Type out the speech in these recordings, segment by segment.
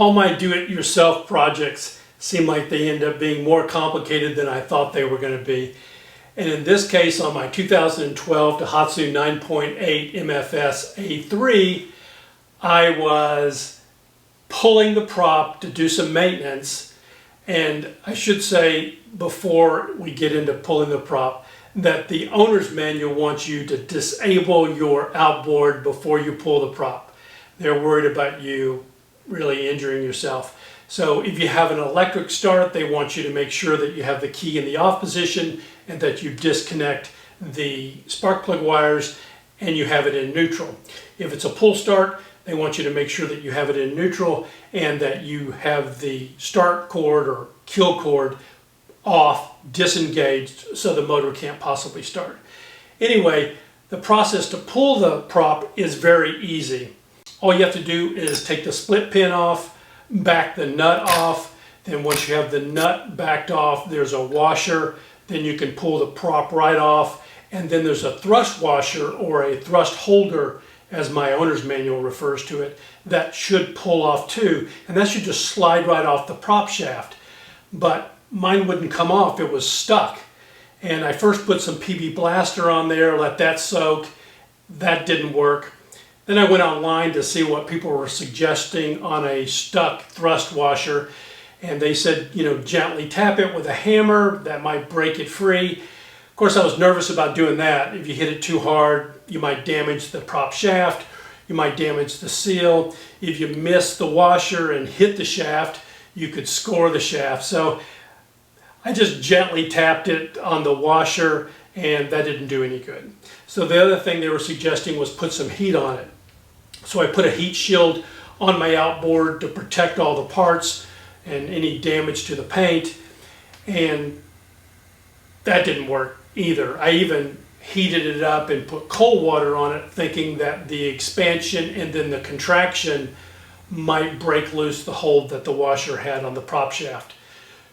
all my do-it-yourself projects seem like they end up being more complicated than I thought they were going to be. And in this case, on my 2012 Tohatsu 9.8 MFS A3, I was pulling the prop to do some maintenance. And I should say, before we get into pulling the prop, that the owner's manual wants you to disable your outboard before you pull the prop. They're worried about you really injuring yourself. So if you have an electric start, they want you to make sure that you have the key in the off position and that you disconnect the spark plug wires and you have it in neutral. If it's a pull start, they want you to make sure that you have it in neutral and that you have the start cord or kill cord off, disengaged, so the motor can't possibly start. Anyway, the process to pull the prop is very easy. All you have to do is take the split pin off, back the nut off, then once you have the nut backed off, there's a washer, then you can pull the prop right off, and then there's a thrust washer or a thrust holder, as my owner's manual refers to it, that should pull off too, and that should just slide right off the prop shaft. But mine wouldn't come off, it was stuck. And I first put some PB Blaster on there, let that soak. That didn't work. Then I went online to see what people were suggesting on a stuck thrust washer. And they said, you know, gently tap it with a hammer, that might break it free. Of course, I was nervous about doing that. If you hit it too hard, you might damage the prop shaft, you might damage the seal. If you miss the washer and hit the shaft, you could score the shaft. So I just gently tapped it on the washer and that didn't do any good. So the other thing they were suggesting was put some heat on it. So I put a heat shield on my outboard to protect all the parts and any damage to the paint, and that didn't work either. I even heated it up and put cold water on it, thinking that the expansion and then the contraction might break loose the hold that the washer had on the prop shaft.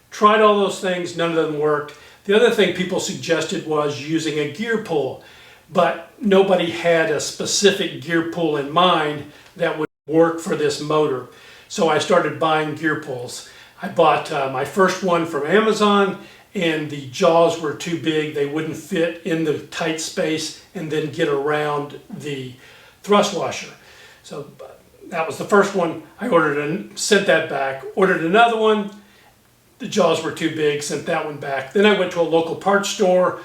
Tried all those things, none of them worked. The other thing people suggested was using a gear pull, but nobody had a specific gear pull in mind that would work for this motor. So I started buying gear pulls. I bought my first one from Amazon, and the jaws were too big. They wouldn't fit in the tight space and then get around the thrust washer. So that was the first one. I ordered and sent that back. Ordered another one. The jaws were too big, sent that one back. Then I went to a local parts store,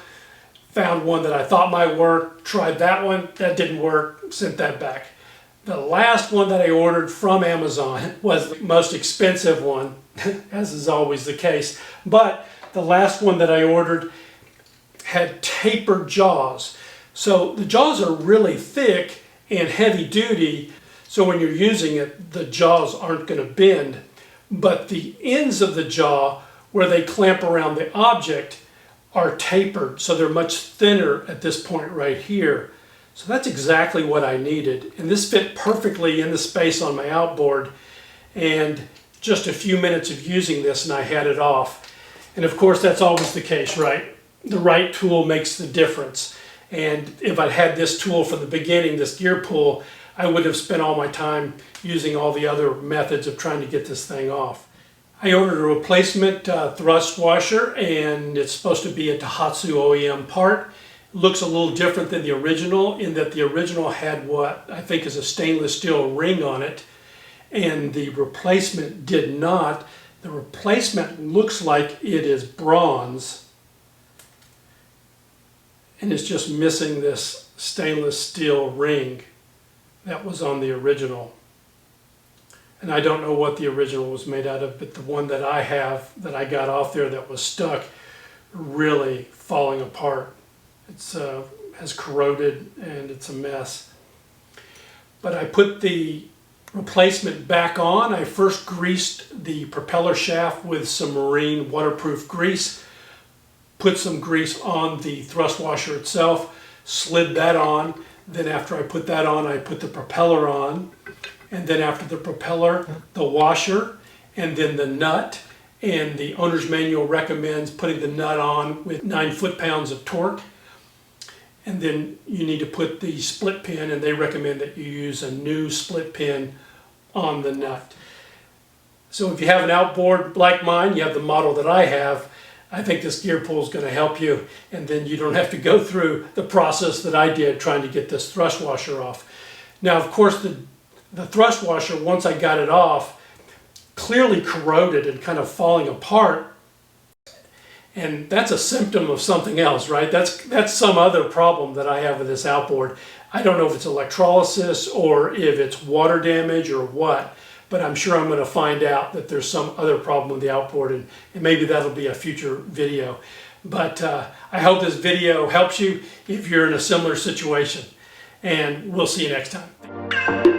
found one that I thought might work, tried that one, that didn't work, sent that back. The last one that I ordered from Amazon was the most expensive one, as is always the case. But the last one that I ordered had tapered jaws. So the jaws are really thick and heavy duty, so when you're using it, the jaws aren't going to bend. But the ends of the jaw, where they clamp around the object, are tapered, so they're much thinner at this point right here. So that's exactly what I needed. And this fit perfectly in the space on my outboard. And just a few minutes of using this and I had it off. And of course, that's always the case, right? The right tool makes the difference. And if I'd had this tool from the beginning, this gear pull, I would have spent all my time using all the other methods of trying to get this thing off. I ordered a replacement thrust washer, and it's supposed to be a Tohatsu OEM part. It looks a little different than the original in that the original had what I think is a stainless steel ring on it, and the replacement did not. The replacement looks like it is bronze, and it's just missing this stainless steel ring that was on the original. And I don't know what the original was made out of, but the one that I have, that I got off there that was stuck, really falling apart. It's has corroded and it's a mess. But I put the replacement back on. I first greased the propeller shaft with some marine waterproof grease, put some grease on the thrust washer itself, slid that on. Then after I put that on, I put the propeller on. And then after the propeller, the washer, and then the nut. And the owner's manual recommends putting the nut on with 9 foot-pounds of torque. And then you need to put the split pin, and they recommend that you use a new split pin on the nut. So if you have an outboard like mine, you have the model that I have, I think this gear pull is going to help you, and then you don't have to go through the process that I did trying to get this thrust washer off. Now, of course, the thrust washer, once I got it off, clearly corroded and kind of falling apart. And that's a symptom of something else, right? That's some other problem that I have with this outboard. I don't know if it's electrolysis or if it's water damage or what, but I'm sure I'm going to find out that there's some other problem with the outboard, and maybe that'll be a future video. But I hope this video helps you if you're in a similar situation, and we'll see you next time.